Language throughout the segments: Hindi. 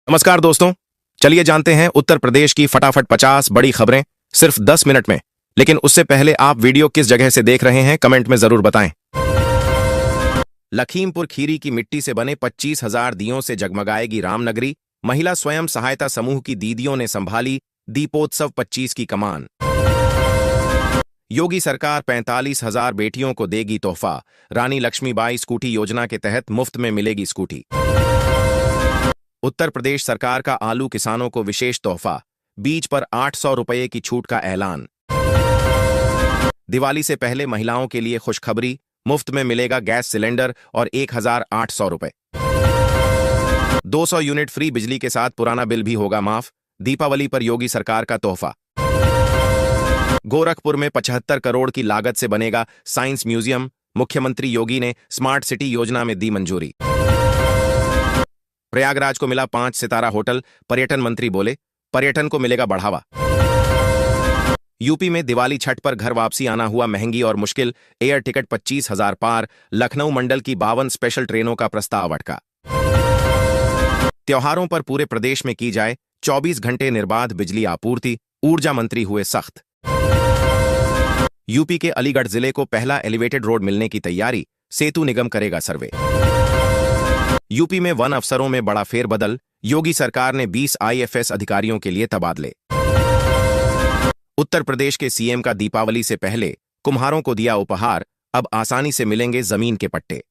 नमस्कार दोस्तों। चलिए जानते हैं उत्तर प्रदेश की फटाफट 50 बड़ी खबरें सिर्फ 10 मिनट में। लेकिन उससे पहले आप वीडियो किस जगह से देख रहे हैं कमेंट में जरूर बताएं। लखीमपुर खीरी की मिट्टी से बने 25,000 दियों से जगमगाएगी रामनगरी। महिला स्वयं सहायता समूह की दीदियों ने संभाली दीपोत्सव 25 की कमान। योगी सरकार 45,000 बेटियों को देगी तोहफा। रानी लक्ष्मीबाई स्कूटी योजना के तहत मुफ्त में मिलेगी स्कूटी। उत्तर प्रदेश सरकार का आलू किसानों को विशेष तोहफा। बीज पर 800 रुपये की छूट का ऐलान। दिवाली से पहले महिलाओं के लिए खुशखबरी, मुफ्त में मिलेगा गैस सिलेंडर और 1,800 रुपये। 200 यूनिट फ्री बिजली के साथ पुराना बिल भी होगा माफ। दीपावली पर योगी सरकार का तोहफा। गोरखपुर में 75 करोड़ की लागत से बनेगा साइंस म्यूजियम। मुख्यमंत्री योगी ने स्मार्ट सिटी योजना में दी मंजूरी। प्रयागराज को मिला 5 सितारा होटल। पर्यटन मंत्री बोले पर्यटन को मिलेगा बढ़ावा। यूपी में दिवाली छठ पर घर वापसी आना हुआ महंगी और मुश्किल। एयर टिकट 25,000 पार। लखनऊ मंडल की 52 स्पेशल ट्रेनों का प्रस्ताव अटका। त्योहारों पर पूरे प्रदेश में की जाए 24 घंटे निर्बाध बिजली आपूर्ति। ऊर्जा मंत्री हुए सख्त। यूपी के अलीगढ़ जिले को पहला एलिवेटेड रोड मिलने की तैयारी। सेतु निगम करेगा सर्वे। यूपी में वन अफसरों में बड़ा फेरबदल। योगी सरकार ने 20 आईएफएस अधिकारियों के लिए तबादले। उत्तर प्रदेश के सीएम का दीपावली से पहले कुम्हारों को दिया उपहार। अब आसानी से मिलेंगे जमीन के पट्टे।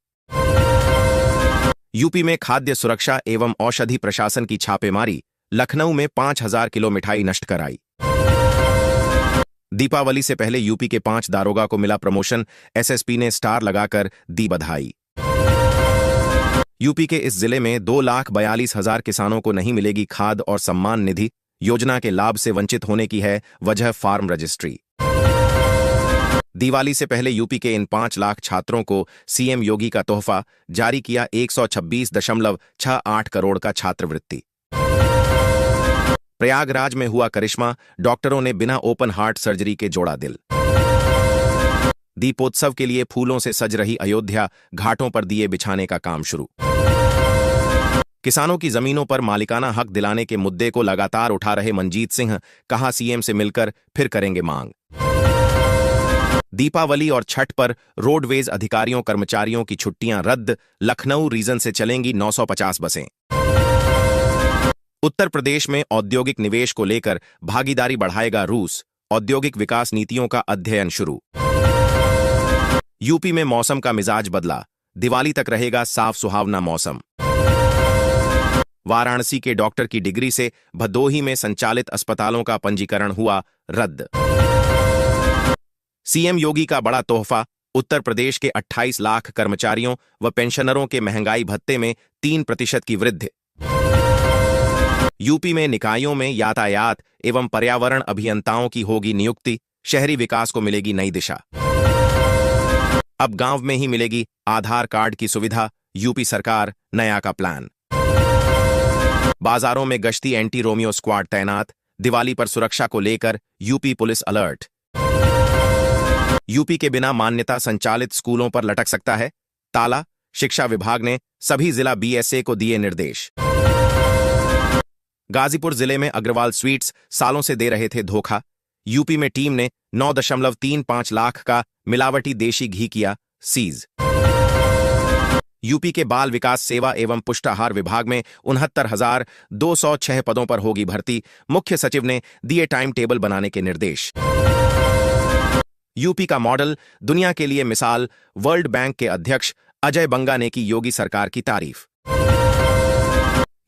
यूपी में खाद्य सुरक्षा एवं औषधि प्रशासन की छापेमारी। लखनऊ में 5,000 किलो मिठाई नष्ट कराई। दीपावली से पहले यूपी के 5 दारोगा को मिला प्रमोशन। एसएसपी ने स्टार लगाकर दी बधाई। यूपी के इस जिले में 2,42,000 किसानों को नहीं मिलेगी खाद और सम्मान निधि। योजना के लाभ से वंचित होने की है वजह फार्म रजिस्ट्री। दिवाली से पहले यूपी के इन 5 लाख छात्रों को सीएम योगी का तोहफा। जारी किया 126.68 करोड़ का छात्रवृत्ति। प्रयागराज में हुआ करिश्मा। डॉक्टरों ने बिना ओपन हार्ट सर्जरी के जोड़ा दिल। दीपोत्सव के लिए फूलों से सज रही अयोध्या। घाटों पर दिए बिछाने का काम शुरू। किसानों की जमीनों पर मालिकाना हक दिलाने के मुद्दे को लगातार उठा रहे मनजीत सिंह। कहा सीएम से मिलकर फिर करेंगे मांग। दीपावली और छठ पर रोडवेज अधिकारियों कर्मचारियों की छुट्टियां रद्द। लखनऊ रीजन से चलेंगी 950 बसें। उत्तर प्रदेश में औद्योगिक निवेश को लेकर भागीदारी बढ़ाएगा रूस। औद्योगिक विकास नीतियों का अध्ययन शुरू। यूपी में मौसम का मिजाज बदला। दिवाली तक रहेगा साफ सुहावना मौसम। वाराणसी के डॉक्टर की डिग्री से भदोही में संचालित अस्पतालों का पंजीकरण हुआ रद्द। सीएम योगी का बड़ा तोहफा। उत्तर प्रदेश के 28 लाख कर्मचारियों व पेंशनरों के महंगाई भत्ते में 3% की वृद्धि। यूपी में निकायों में यातायात एवं पर्यावरण अभियंताओं की होगी नियुक्ति। शहरी विकास को मिलेगी नई दिशा। अब गांव में ही मिलेगी आधार कार्ड की सुविधा। यूपी सरकार नया का प्लान। बाजारों में गश्ती एंटी रोमियो स्क्वाड तैनात। दिवाली पर सुरक्षा को लेकर यूपी पुलिस अलर्ट। यूपी के बिना मान्यता संचालित स्कूलों पर लटक सकता है ताला। शिक्षा विभाग ने सभी जिला बीएसए को दिए निर्देश। गाजीपुर जिले में अग्रवाल स्वीट्स सालों से दे रहे थे धोखा। यूपी में टीम ने 9.35 लाख का मिलावटी देशी घी किया सीज। यूपी के बाल विकास सेवा एवं पुष्टाहार विभाग में 69,206 पदों पर होगी भर्ती। मुख्य सचिव ने दिए टाइम टेबल बनाने के निर्देश। यूपी का मॉडल दुनिया के लिए मिसाल। वर्ल्ड बैंक के अध्यक्ष अजय बंगा ने की योगी सरकार की तारीफ।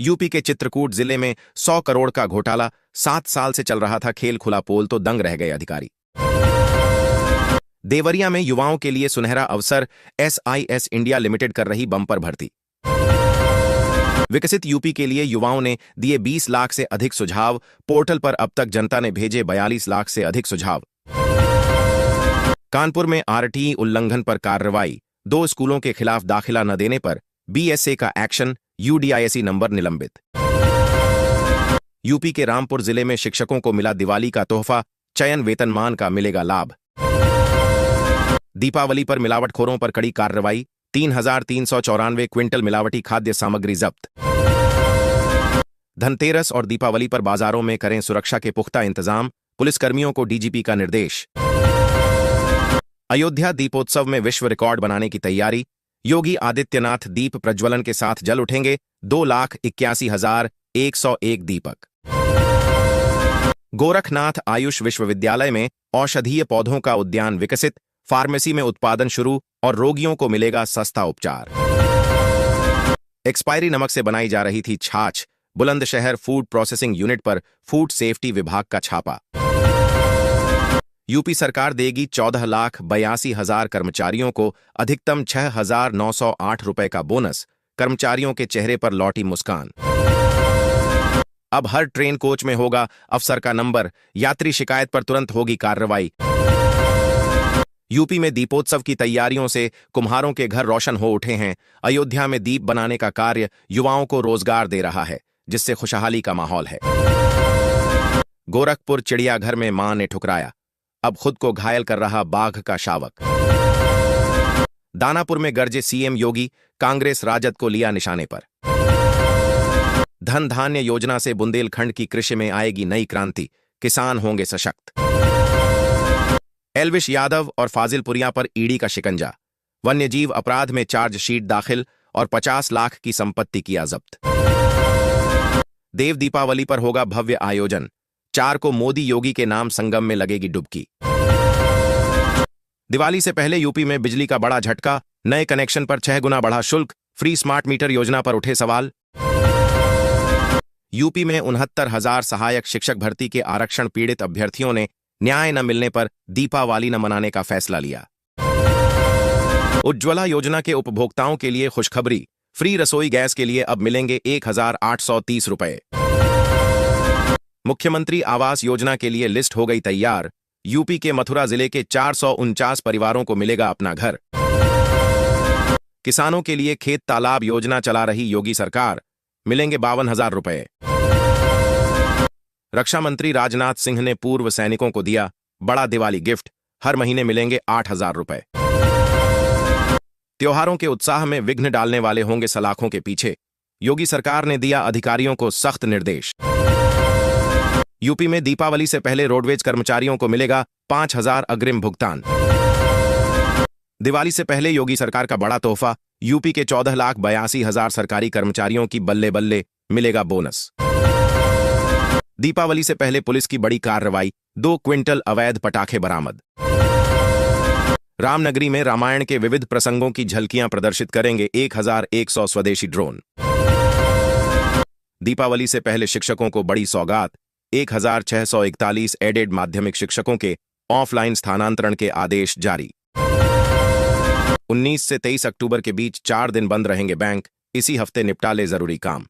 यूपी के चित्रकूट जिले में 100 करोड़ का घोटाला। 7 साल से चल रहा था खेल खुला पोल तो दंग रह गए अधिकारी। देवरिया में युवाओं के लिए सुनहरा अवसर। एसआईएस इंडिया लिमिटेड कर रही बम्पर भर्ती। विकसित यूपी के लिए युवाओं ने दिए 20 लाख से अधिक सुझाव। पोर्टल पर अब तक जनता ने भेजे 42 लाख से अधिक सुझाव। कानपुर में आरटीई उल्लंघन पर कार्रवाई। 2 स्कूलों के खिलाफ दाखिला न देने पर बीएसए का एक्शन। यूडीआईएसी नंबर निलंबित। यूपी के रामपुर जिले में शिक्षकों को मिला दिवाली का तोहफा। चयन वेतनमान का मिलेगा लाभ। दीपावली पर मिलावटखोरों पर कड़ी कार्रवाई। 3,394 क्विंटल मिलावटी खाद्य सामग्री जब्त। धनतेरस और दीपावली पर बाजारों में करें सुरक्षा के पुख्ता इंतजाम, पुलिसकर्मियों को डीजीपी का निर्देश। अयोध्या दीपोत्सव में विश्व रिकॉर्ड बनाने की तैयारी, योगी आदित्यनाथ दीप प्रज्वलन के साथ जल उठेंगे 2,81,101 दीपक। गोरखनाथ आयुष विश्वविद्यालय में औषधीय पौधों का उद्यान विकसित, फार्मेसी में उत्पादन शुरू और रोगियों को मिलेगा सस्ता उपचार। एक्सपायरी नमक से बनाई जा रही थी छाछ, बुलंदशहर फूड प्रोसेसिंग यूनिट पर फूड सेफ्टी विभाग का छापा। यूपी सरकार देगी 14,82,000 कर्मचारियों को अधिकतम 6,908 रुपए का बोनस, कर्मचारियों के चेहरे पर लौटी मुस्कान। अब हर ट्रेन कोच में होगा अफसर का नंबर, यात्री शिकायत पर तुरंत होगी कार्रवाई। यूपी में दीपोत्सव की तैयारियों से कुम्हारों के घर रोशन हो उठे हैं। अयोध्या में दीप बनाने का कार्य युवाओं को रोजगार दे रहा है, जिससे खुशहाली का माहौल है। गोरखपुर चिड़ियाघर में मां ने ठुकराया, अब खुद को घायल कर रहा बाघ का शावक। दानापुर में गरजे सीएम योगी, कांग्रेस राजद को लिया निशाने पर। धन धान्य योजना से बुंदेलखंड की कृषि में आएगी नई क्रांति, किसान होंगे सशक्त। एल्विश यादव और फाजिलपुरिया पर ईडी का शिकंजा, वन्यजीव अपराध में चार्जशीट दाखिल और 50 लाख की संपत्ति किया जब्त। देव दीपावली पर होगा भव्य आयोजन, 4 को मोदी योगी के नाम संगम में लगेगी डुबकी। दिवाली से पहले यूपी में बिजली का बड़ा झटका, नए कनेक्शन पर 6 गुना बढ़ा शुल्क, फ्री स्मार्ट मीटर योजना पर उठे सवाल। यूपी में 69,000 सहायक शिक्षक भर्ती के आरक्षण पीड़ित अभ्यर्थियों ने न्याय न मिलने पर दीपावली न मनाने का फैसला लिया। उज्ज्वला योजना के उपभोक्ताओं के लिए खुशखबरी, फ्री रसोई गैस के लिए अब मिलेंगे 1,830 रुपए। मुख्यमंत्री आवास योजना के लिए लिस्ट हो गई तैयार, यूपी के मथुरा जिले के 449 परिवारों को मिलेगा अपना घर। किसानों के लिए खेत तालाब योजना चला रही योगी सरकार, मिलेंगे 52,000 रुपए। रक्षा मंत्री राजनाथ सिंह ने पूर्व सैनिकों को दिया बड़ा दिवाली गिफ्ट, हर महीने मिलेंगे 8,000 रुपए। त्योहारों के उत्साह में विघ्न डालने वाले होंगे सलाखों के पीछे, योगी सरकार ने दिया अधिकारियों को सख्त निर्देश। यूपी में दीपावली से पहले रोडवेज कर्मचारियों को मिलेगा 5,000 अग्रिम भुगतान। दिवाली से पहले योगी सरकार का बड़ा तोहफा, यूपी के 14,82,000 सरकारी कर्मचारियों की बल्ले बल्ले मिलेगा बोनस। दीपावली से पहले पुलिस की बड़ी कार्रवाई, 2 क्विंटल अवैध पटाखे बरामद। रामनगरी में रामायण के विविध प्रसंगों की झलकियां प्रदर्शित करेंगे 1,100 स्वदेशी ड्रोन। दीपावली से पहले शिक्षकों को बड़ी सौगात, 1,641 एडेड माध्यमिक शिक्षकों के ऑफलाइन स्थानांतरण के आदेश जारी। 19 से 23 अक्टूबर के बीच 4 दिन बंद रहेंगे बैंक, इसी हफ्ते निपटा ले जरूरी काम।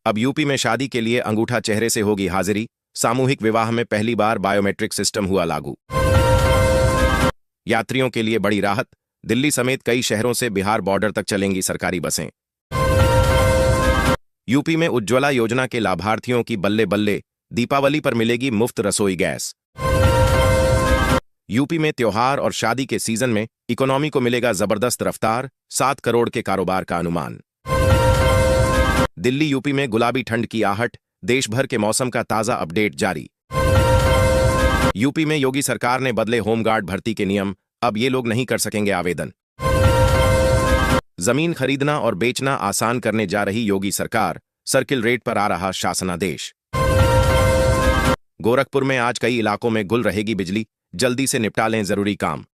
अब यूपी में शादी के लिए अंगूठा चेहरे से होगी हाजिरी, सामूहिक विवाह में पहली बार बायोमेट्रिक सिस्टम हुआ लागू। यात्रियों के लिए बड़ी राहत, दिल्ली समेत कई शहरों से बिहार बॉर्डर तक चलेंगी सरकारी बसें। यूपी में उज्ज्वला योजना के लाभार्थियों की बल्ले बल्ले, दीपावली पर मिलेगी मुफ्त रसोई गैस। यूपी में त्योहार और शादी के सीजन में इकोनॉमी को मिलेगा जबरदस्त रफ्तार, 7 करोड़ के कारोबार का अनुमान। दिल्ली यूपी में गुलाबी ठंड की आहट, देश भर के मौसम का ताजा अपडेट जारी। यूपी में योगी सरकार ने बदले होमगार्ड भर्ती के नियम, अब ये लोग नहीं कर सकेंगे आवेदन। जमीन खरीदना और बेचना आसान करने जा रही योगी सरकार, सर्किल रेट पर आ रहा शासनादेश। गोरखपुर में आज कई इलाकों में गुल रहेगी बिजली, जल्दी से निपटा लें जरूरी काम।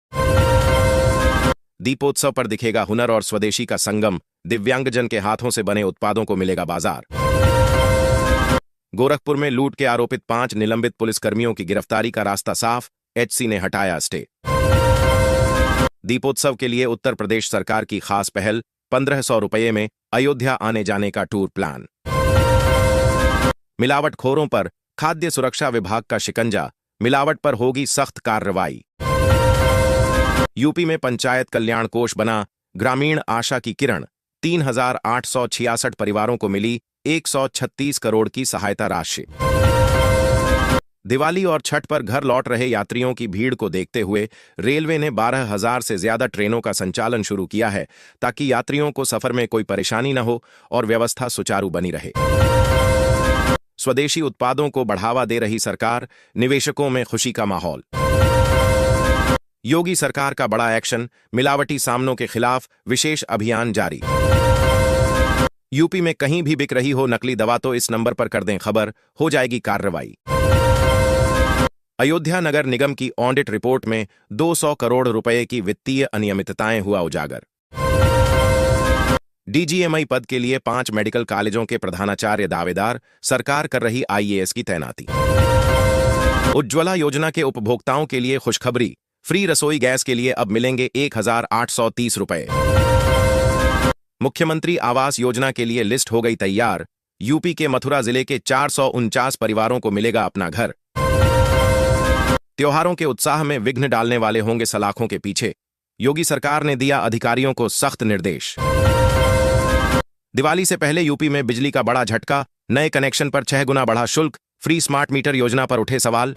दीपोत्सव पर दिखेगा हुनर और स्वदेशी का संगम, दिव्यांगजन के हाथों से बने उत्पादों को मिलेगा बाजार। गोरखपुर में लूट के आरोपित 5 निलंबित पुलिसकर्मियों की गिरफ्तारी का रास्ता साफ, एचसी ने हटाया स्टे। दीपोत्सव के लिए उत्तर प्रदेश सरकार की खास पहल, 1,500 रुपये में अयोध्या आने जाने का टूर प्लान। मिलावटखोरों पर खाद्य सुरक्षा विभाग का शिकंजा, मिलावट पर होगी सख्त कार्रवाई। यूपी में पंचायत कल्याण कोष बना, ग्रामीण आशा की किरण, 3,866 परिवारों को मिली 136 करोड़ की सहायता राशि। दिवाली और छठ पर घर लौट रहे यात्रियों की भीड़ को देखते हुए रेलवे ने 12,000 से ज्यादा ट्रेनों का संचालन शुरू किया है ताकि यात्रियों को सफर में कोई परेशानी न हो और व्यवस्था सुचारू बनी रहे। स्वदेशी उत्पादों को बढ़ावा दे रही सरकार, निवेशकों में खुशी का माहौल। योगी सरकार का बड़ा एक्शन, मिलावटी सामानों के खिलाफ विशेष अभियान जारी। यूपी में कहीं भी बिक रही हो नकली दवा तो इस नंबर पर कर दें खबर, हो जाएगी कार्रवाई। अयोध्या नगर निगम की ऑडिट रिपोर्ट में 200 करोड़ रुपए की वित्तीय अनियमितताएं हुआ उजागर। डीजीएमई पद के लिए 5 मेडिकल कॉलेजों के प्रधानाचार्य दावेदार, सरकार कर रही आईएएस की तैनाती। उज्ज्वला योजना के उपभोक्ताओं के लिए खुशखबरी, फ्री रसोई गैस के लिए अब मिलेंगे 1,830 रुपए। मुख्यमंत्री आवास योजना के लिए लिस्ट हो गई तैयार, यूपी के मथुरा जिले के 449 परिवारों को मिलेगा अपना घर। त्योहारों के उत्साह में विघ्न डालने वाले होंगे सलाखों के पीछे, योगी सरकार ने दिया अधिकारियों को सख्त निर्देश। दिवाली से पहले यूपी में बिजली का बड़ा झटका, नए कनेक्शन पर 6 गुना बढ़ा शुल्क, फ्री स्मार्ट मीटर योजना पर उठे सवाल।